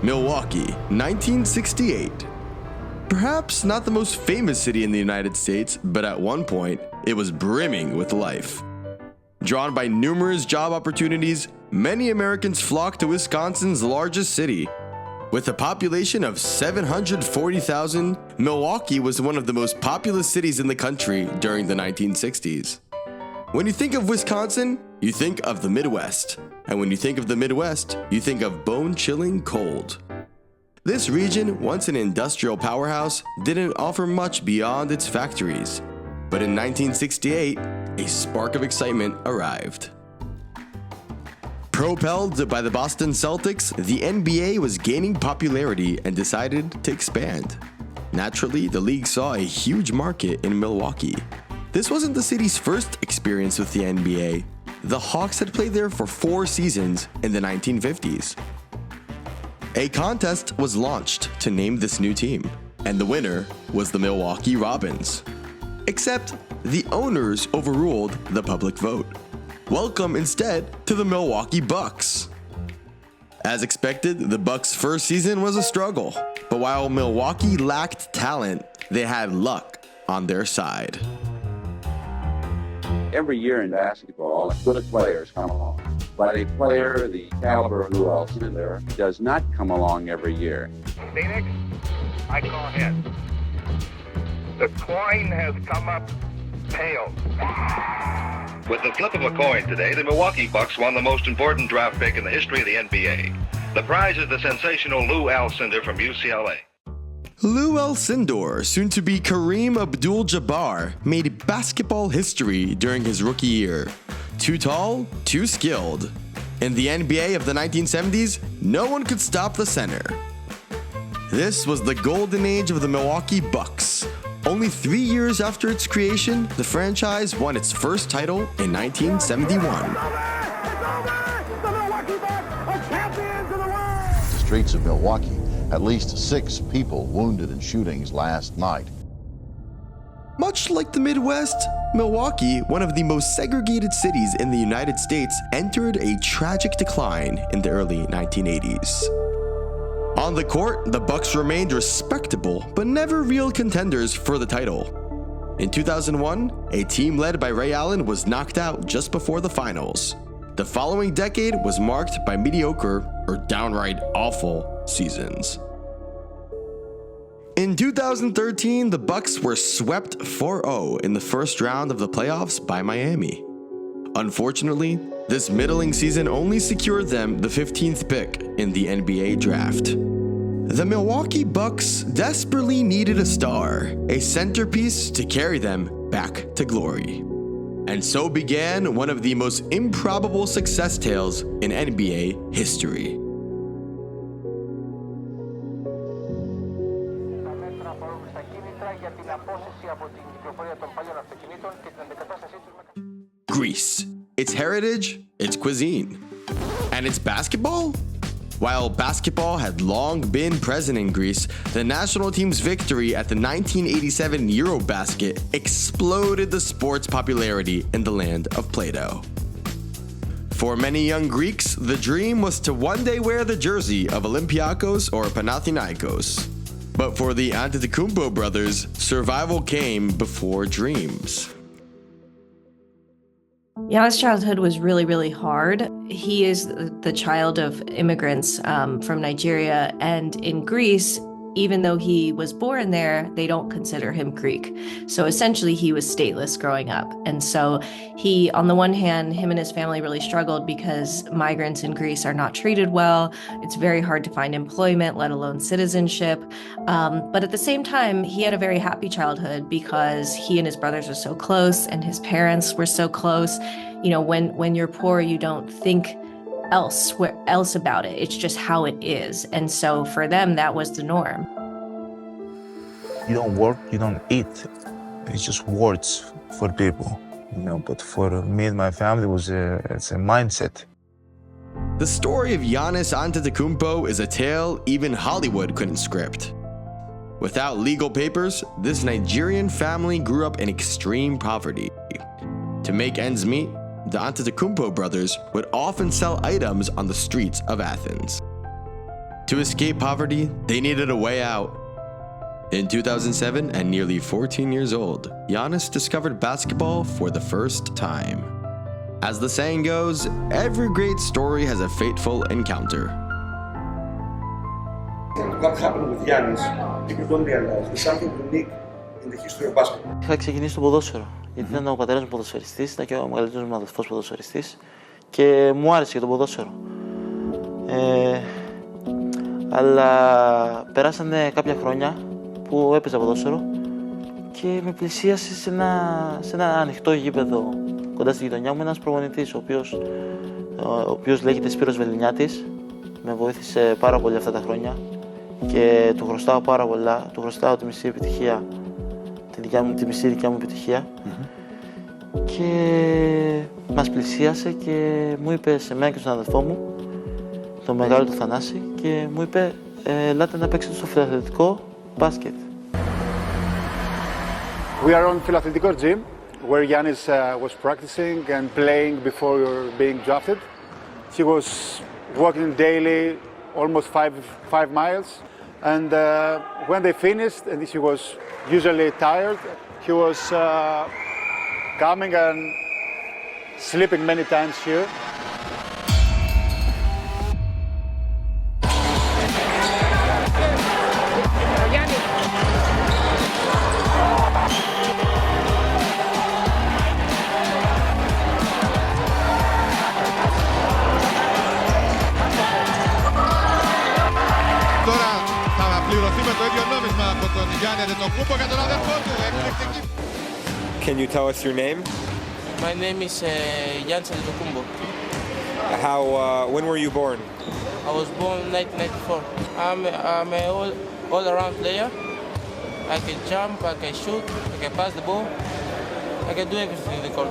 Milwaukee, 1968. Perhaps not the most famous city in the United States, but at one point, it was brimming with life. Drawn by numerous job opportunities, many Americans flocked to Wisconsin's largest city. With a population of 740,000, Milwaukee was one of the most populous cities in the country during the 1960s. When you think of Wisconsin, you think of the Midwest. And when you think of the Midwest, you think of bone-chilling cold. This region, once an industrial powerhouse, didn't offer much beyond its factories. But in 1968, a spark of excitement arrived. Propelled by the Boston Celtics, the NBA was gaining popularity and decided to expand. Naturally, the league saw a huge market in Milwaukee. This wasn't the city's first experience with the NBA. The Hawks had played there for 4 seasons in the 1950s. A contest was launched to name this new team, and the winner was the Milwaukee Robins. Except the owners overruled the public vote. Welcome instead to the Milwaukee Bucks. As expected, the Bucks' first season was a struggle, but while Milwaukee lacked talent, they had luck on their side. Every year in basketball, good players come along. But a player the caliber of Lou Alcindor does not come along every year. Phoenix, I call heads. The coin has come up tails. With the flip of a coin today, the Milwaukee Bucks won the most important draft pick in the history of the NBA. The prize is the sensational Lou Alcindor from UCLA. Lou Alcindor, soon to be Kareem Abdul-Jabbar, made basketball history during his rookie year. Too tall, too skilled. In the NBA of the 1970s, no one could stop the center. This was the golden age of the Milwaukee Bucks. Only 3 years after its creation, the franchise won its first title in 1971. The streets of Milwaukee, at least 6 people wounded in shootings last night. Much like the Midwest, Milwaukee, one of the most segregated cities in the United States, entered a tragic decline in the early 1980s. On the court, the Bucks remained respectable, but never real contenders for the title. In 2001, a team led by Ray Allen was knocked out just before the finals. The following decade was marked by mediocre or downright awful seasons. In 2013, the Bucks were swept 4-0 in the first round of the playoffs by Miami. Unfortunately, this middling season only secured them the 15th pick in the NBA draft. The Milwaukee Bucks desperately needed a star, a centerpiece to carry them back to glory. And so began one of the most improbable success tales in NBA history. Greece. Its heritage, its cuisine, and its basketball? While basketball had long been present in Greece, the national team's victory at the 1987 Eurobasket exploded the sport's popularity in the land of Plato. For many young Greeks, the dream was to one day wear the jersey of Olympiakos or Panathinaikos. But for the Antetokounmpo brothers, survival came before dreams. Giannis' childhood was really, really hard. He is the child of immigrants from Nigeria, and in Greece, even though he was born there, they don't consider him Greek. So essentially, he was stateless growing up. And so he, on the one hand, him and his family really struggled because migrants in Greece are not treated well. It's very hard to find employment, let alone citizenship. But at the same time, he had a very happy childhood because he and his brothers were so close and his parents were so close. You know, when you're poor, you don't think else about it. It's just how it is. And so for them, that was the norm. You don't work, you don't eat. It's just words for people, you know, but for me and my family, it's a mindset. The story of Giannis Antetokounmpo is a tale even Hollywood couldn't script. Without legal papers, this Nigerian family grew up in extreme poverty. To make ends meet, the Antetokounmpo brothers would often sell items on the streets of Athens. To escape poverty, they needed a way out. In 2007, at nearly 14 years old, Giannis discovered basketball for the first time. As the saying goes, every great story has a fateful encounter. What happened with Giannis, people don't realize, there's something unique in the history of basketball. Είχα ξεκινήσει το ποδόσφαιρο, γιατί ήταν ο πατέρας μου ποδοσφαιριστής, ήταν και ο μεγαλύτερος μου αδελφός ποδοσφαιριστής και μου άρεσε και το ποδόσφαιρο. Αλλά περάσανε κάποια χρόνια που έπαιζα ποδόσφαιρο και με πλησίασε σε ένα ανοιχτό γήπεδο κοντά στη γειτονιά μου ένας προπονητής, ο οποίος λέγεται Σπύρος Βεληνιάτης. Με βοήθησε πάρα πολύ αυτά τα χρόνια και του χρωστάω πάρα πολλά. Του χρωστάω τη μισή επιτυχία, τη μισή δικιά μου επιτυχία. Και μας πλησίασε και μου είπε σε μένα και στον αδελφό μου, τον μεγάλο του Θανάση, και μου είπε ελάτε να παίξετε στο φιλαθλητικό μπάσκετ. We are on Philadelphia gym, where Giannis was practicing and playing before being drafted. He was walking daily, almost five miles. And when they finished, and he was usually tired, he was coming and sleeping many times here. Τώρα θα πληρωθεί με το ίδιο νόμισμα από τον Γιάννη Αντετοκούνμπο για τον αδερφό του. Εκπληκτική. Can you tell us your name? My name is Giannis Antetokounmpo. When were you born? I was born in 1994. I'm an all-around player. I can jump, I can shoot, I can pass the ball. I can do everything in the court.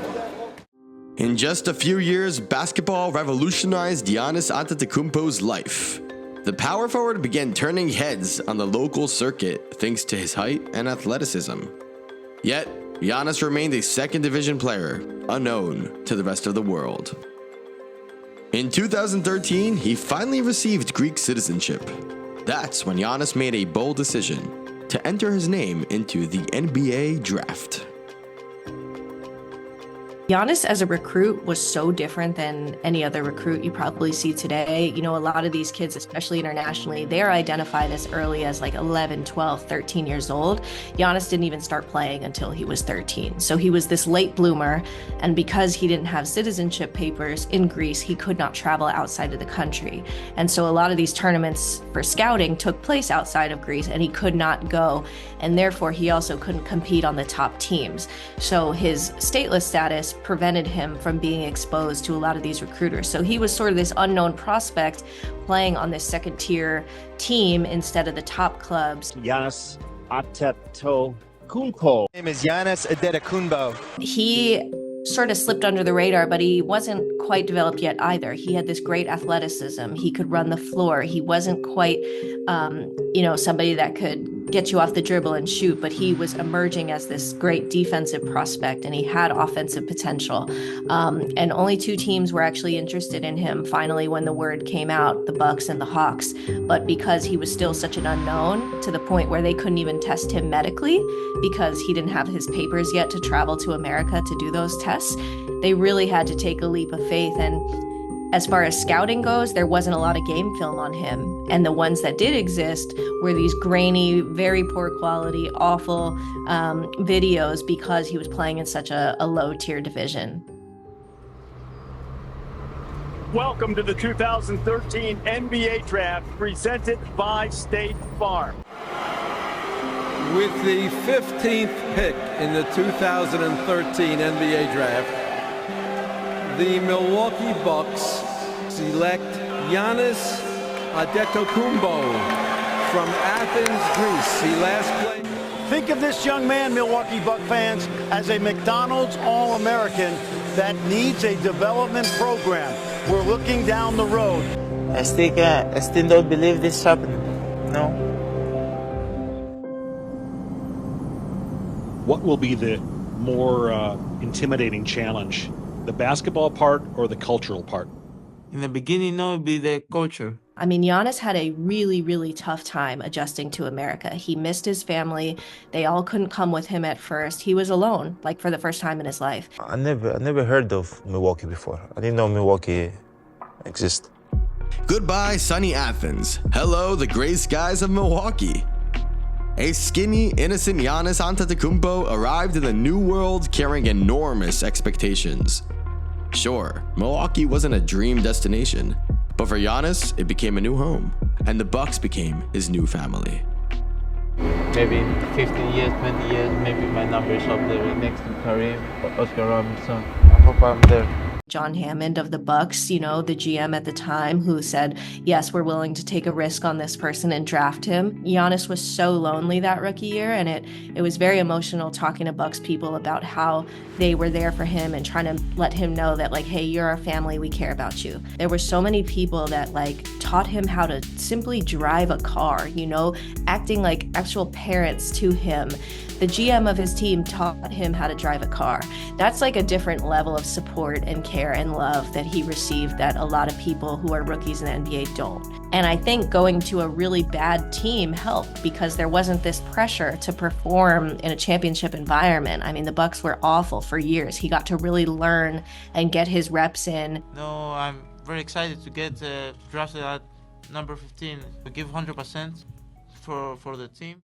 In just a few years, basketball revolutionized Giannis Antetokounmpo's life. The power forward began turning heads on the local circuit thanks to his height and athleticism. Yet, Giannis remained a second division player, unknown to the rest of the world. In 2013, he finally received Greek citizenship. That's when Giannis made a bold decision to enter his name into the NBA draft. Giannis as a recruit was so different than any other recruit you probably see today. You know, a lot of these kids, especially internationally, they're identified as early as like 11, 12, 13 years old. Giannis didn't even start playing until he was 13. So he was this late bloomer. And because he didn't have citizenship papers in Greece, he could not travel outside of the country. And so a lot of these tournaments for scouting took place outside of Greece and he could not go. And therefore, he also couldn't compete on the top teams. So his stateless status prevented him from being exposed to a lot of these recruiters. So he was sort of this unknown prospect playing on this second tier team instead of the top clubs. Giannis Antetokounmpo. His name is Giannis Antetokounmpo. He sort of slipped under the radar, but he wasn't quite developed yet either. He had this great athleticism. He could run the floor. He wasn't quite, somebody that could get you off the dribble and shoot, but he was emerging as this great defensive prospect and he had offensive potential. And only two teams were actually interested in him finally when the word came out, the Bucks and the Hawks. But because he was still such an unknown to the point where they couldn't even test him medically because he didn't have his papers yet to travel to America to do those tests, they really had to take a leap of faith. And as far as scouting goes, there wasn't a lot of game film on him. And the ones that did exist were these grainy, very poor quality, awful videos because he was playing in such a low-tier division. Welcome to the 2013 NBA Draft presented by State Farm. With the 15th pick in the 2013 NBA Draft, the Milwaukee Bucks select Giannis Antetokounmpo from Athens, Greece. He last played. Think of this young man, Milwaukee Buck fans, as a McDonald's All-American that needs a development program. We're looking down the road. I still don't believe this happened. No. What will be the more intimidating challenge? The basketball part or the cultural part? In the beginning, no, it'd be the culture. I mean, Giannis had a really, really tough time adjusting to America. He missed his family. They all couldn't come with him at first. He was alone, like for the first time in his life. I never heard of Milwaukee before. I didn't know Milwaukee exists. Goodbye, sunny Athens. Hello, the gray skies of Milwaukee. A skinny, innocent Giannis Antetokounmpo arrived in the new world carrying enormous expectations. Sure, Milwaukee wasn't a dream destination, but for Giannis, it became a new home, and the Bucks became his new family. Maybe in 15 years, 20 years, maybe my number is up there next to Kareem or Oscar Robinson. I hope I'm there. John Hammond of the Bucks, you know, the GM at the time, who said, yes, we're willing to take a risk on this person and draft him. Giannis was so lonely that rookie year, and it was very emotional talking to Bucks people about how they were there for him and trying to let him know that, like, hey, you're our family, we care about you. There were so many people that, like, taught him how to simply drive a car, you know, acting like actual parents to him. The GM of his team taught him how to drive a car. That's like a different level of support and care and love that he received that a lot of people who are rookies in the NBA don't. And I think going to a really bad team helped because there wasn't this pressure to perform in a championship environment. I mean, the Bucks were awful for years. He got to really learn and get his reps in. No, I'm very excited to get drafted at number 15. We give 100% for the team.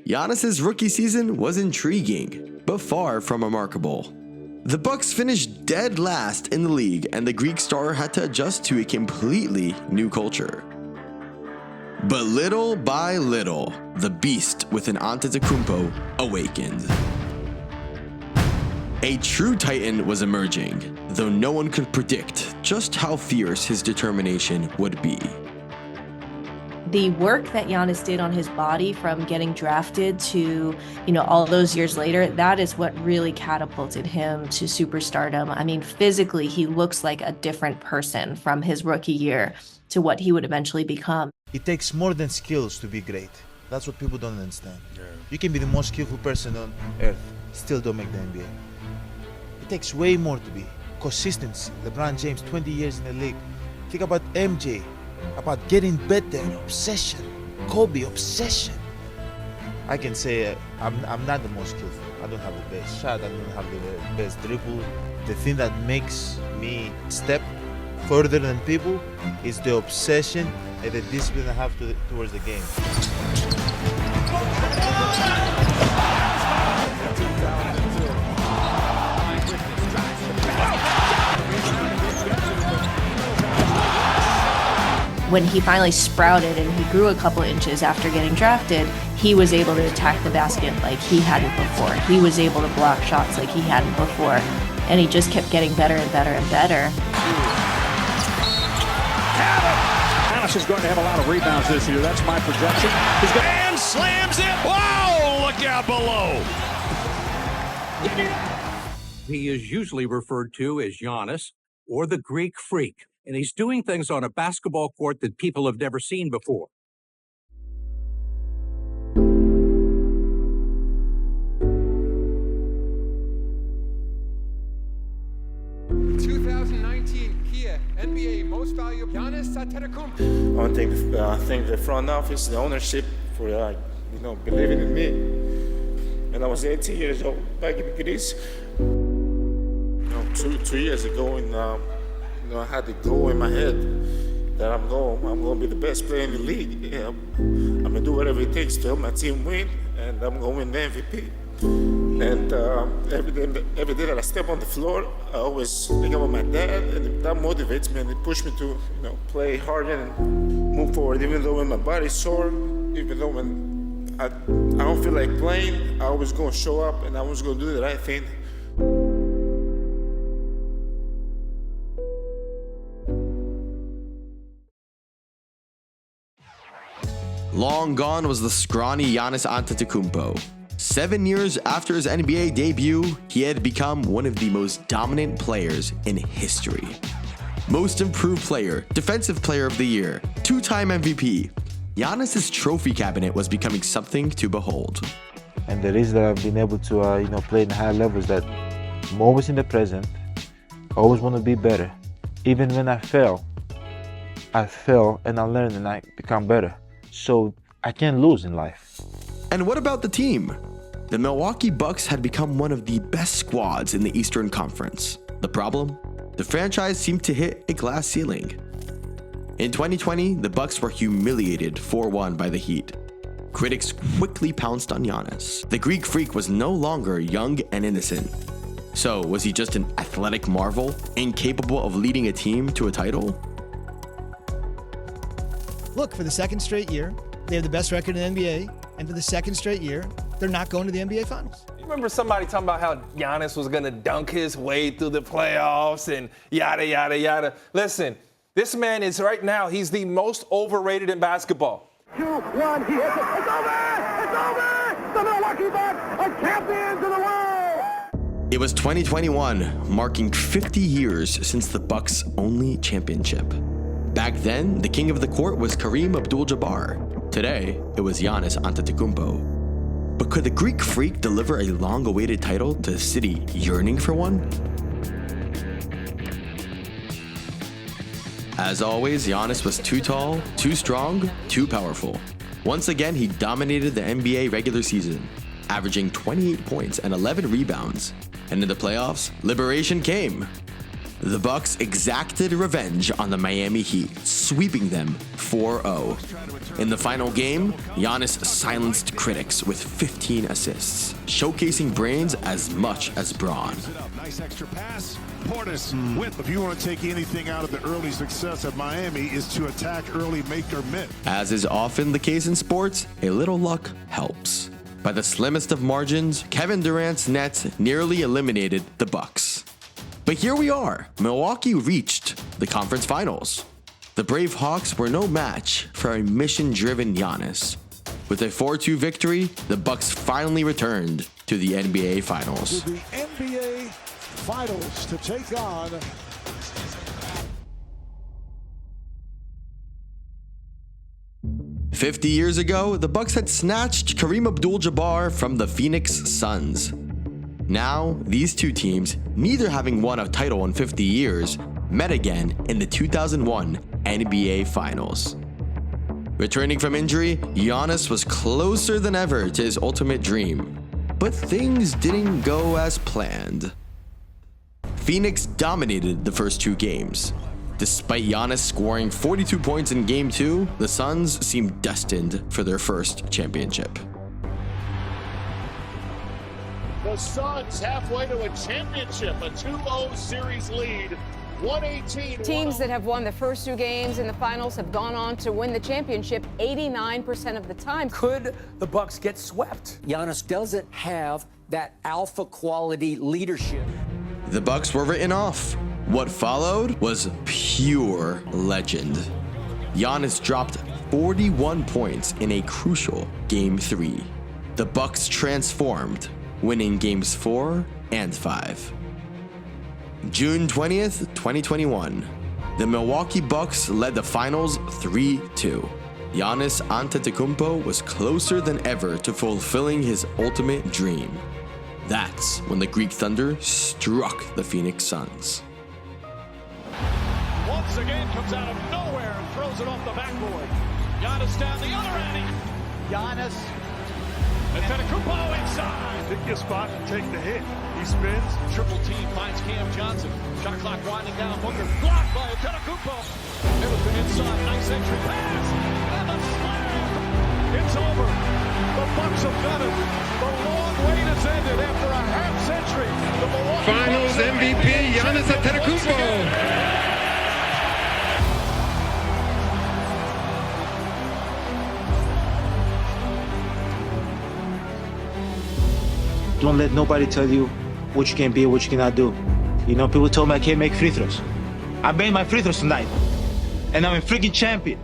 Giannis's rookie season was intriguing, but far from remarkable. The Bucks finished dead last in the league, and the Greek star had to adjust to a completely new culture. But little by little, the beast within Antetokounmpo awakened. A true titan was emerging, though no one could predict just how fierce his determination would be. The work that Giannis did on his body from getting drafted to, you know, all those years later, that is what really catapulted him to superstardom. I mean, physically, he looks like a different person from his rookie year to what he would eventually become. It takes more than skills to be great. That's what people don't understand. Yeah. You can be the most skillful person on earth, still don't make the NBA. It takes way more to be. Consistency. LeBron James, 20 years in the league. Think about MJ. About getting better, obsession. Kobe, obsession. I can say I'm not the most skillful. I don't have the best shot. I don't have the best dribble. The thing that makes me step further than people is the obsession and the discipline I have towards the game. When he finally sprouted and he grew a couple inches after getting drafted, he was able to attack the basket like he hadn't before. He was able to block shots like he hadn't before. And he just kept getting better and better and better. Giannis is going to have a lot of rebounds this year. That's my projection. He's going and slams it. Wow, look out below. He is usually referred to as Giannis or the Greek Freak. And he's doing things on a basketball court that people have never seen before. Kia NBA Most Valuable Giannis Antetokounmpo. I want to thank the front office, the ownership for believing in me. When I was 18 years old back in Greece, 2 years ago, I had the goal in my head that I'm going to be the best player in the league. Yeah, I'm going to do whatever it takes to help my team win, and I'm going to win the MVP. And every day that I step on the floor, I always think about my dad, and that motivates me and it pushes me to play harder and move forward. Even though when my body's sore, even though when I don't feel like playing, I always going to show up and I always going to do the right thing. Long gone was the scrawny Giannis Antetokounmpo. 7 years after his NBA debut, he had become one of the most dominant players in history. Most improved player, defensive player of the year, 2-time MVP. Giannis's trophy cabinet was becoming something to behold. And the reason that I've been able to play in high levels that I'm always in the present, I always want to be better. Even when I fail, I fail and I learn and I become better. So I can't lose in life. And what about the team? The Milwaukee Bucks had become one of the best squads in the Eastern Conference. The problem? The franchise seemed to hit a glass ceiling. In 2020, the Bucks were humiliated 4-1 by the Heat. Critics quickly pounced on Giannis. The Greek Freak was no longer young and innocent. So, was he just an athletic marvel, incapable of leading a team to a title? Look, for the second straight year, they have the best record in the NBA, and for the second straight year, they're not going to the NBA Finals. You remember somebody talking about how Giannis was going to dunk his way through the playoffs and yada, yada, yada. Listen, this man is right now, he's the most overrated in basketball. 2-1, he hits it. It's over! It's over! The Milwaukee Bucks are champions of the world! It was 2021, marking 50 years since the Bucks' only championship. Back then, the king of the court was Kareem Abdul-Jabbar. Today, it was Giannis Antetokounmpo. But could the Greek Freak deliver a long-awaited title to a city yearning for one? As always, Giannis was too tall, too strong, too powerful. Once again, he dominated the NBA regular season, averaging 28 points and 11 rebounds. And in the playoffs, liberation came. The Bucks exacted revenge on the Miami Heat, sweeping them 4-0. In the final game, Giannis silenced critics with 15 assists, showcasing brains as much as brawn. Nice extra pass. Portis with. If you want to take anything out of the early success of Miami, is to attack early, make or miss. As is often the case in sports, a little luck helps. By the slimmest of margins, Kevin Durant's Nets nearly eliminated the Bucks. But here we are. Milwaukee reached the conference finals. The Brave Hawks were no match for a mission-driven Giannis. With a 4-2 victory, the Bucks finally returned to the NBA Finals. To the NBA Finals to take on 50 years ago, the Bucks had snatched Kareem Abdul-Jabbar from the Phoenix Suns. Now, these two teams, neither having won a title in 50 years, met again in the 2001 NBA Finals. Returning from injury, Giannis was closer than ever to his ultimate dream. But things didn't go as planned. Phoenix dominated the first two games. Despite Giannis scoring 42 points in Game 2, the Suns seemed destined for their first championship. The Suns halfway to a championship, a 2-0 series lead, 118. Teams that have won the first two games in the finals have gone on to win the championship 89% of the time. Could the Bucks get swept? Giannis doesn't have that alpha quality leadership. The Bucks were written off. What followed was pure legend. Giannis dropped 41 points in a crucial Game 3. The Bucks transformed, winning Games 4 and 5. June 20th, 2021. The Milwaukee Bucks led the finals 3-2. Giannis Antetokounmpo was closer than ever to fulfilling his ultimate dream. That's when the Greek Thunder struck the Phoenix Suns. Once again comes out of nowhere and throws it off the backboard. Giannis down the other end. Giannis. Antetokounmpo inside. Pick your spot and take the hit. He spins. Triple team finds Cam Johnson. Shot clock winding down. Booker blocked by Antetokounmpo. Middleton inside. Nice entry pass. And the slam. It's over. The Bucks have done it. The long wait has ended after a half century. The Milwaukee Finals Bucks MVP Giannis Antetokounmpo. Don't let nobody tell you what you can be or what you cannot do. You know, people told me I can't make free throws. I made my free throws tonight, and I'm a freaking champion.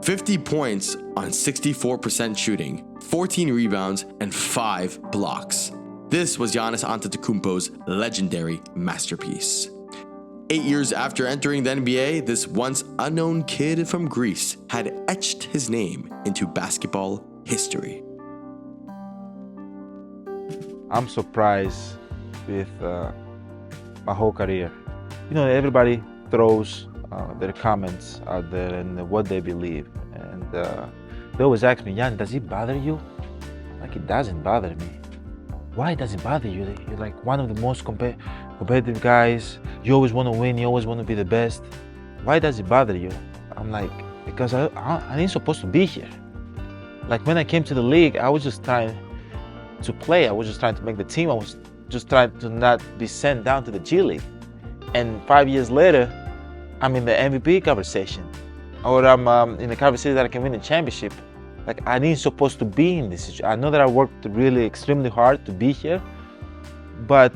50 points on 64% shooting, 14 rebounds, and 5 blocks. This was Giannis Antetokounmpo's legendary masterpiece. 8 years after entering the NBA, this once unknown kid from Greece had etched his name into basketball history. I'm surprised with my whole career. You know, everybody throws their comments out there and what they believe. And they always ask me, Jan, does it bother you? Like, it doesn't bother me. Why does it bother you? You're like one of the most competitive guys. You always want to win. You always want to be the best. Why does it bother you? I'm like, because I ain't supposed to be here. Like, when I came to the league, I was just trying to play. I was just trying to make the team. I was just trying to not be sent down to the G League. And 5 years later, I'm in the MVP conversation. Or I'm in the conversation that I can win a championship. Like, I ain't supposed to be in this situation. I know that I worked really extremely hard to be here, but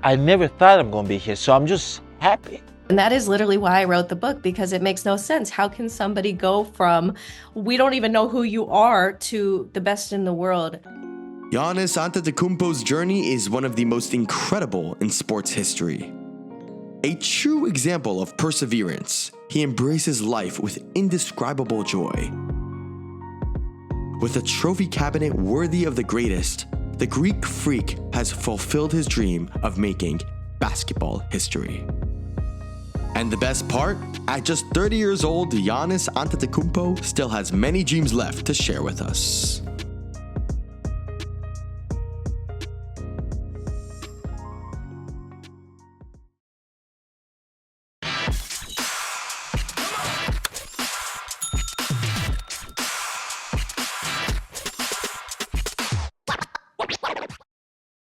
I never thought I'm gonna be here, so I'm just happy. And that is literally why I wrote the book, because it makes no sense. How can somebody go from, we don't even know who you are, to the best in the world? Giannis Antetokounmpo's journey is one of the most incredible in sports history. A true example of perseverance, he embraces life with indescribable joy. With a trophy cabinet worthy of the greatest, the Greek freak has fulfilled his dream of making basketball history. And the best part? At just 30 years old, Giannis Antetokounmpo still has many dreams left to share with us.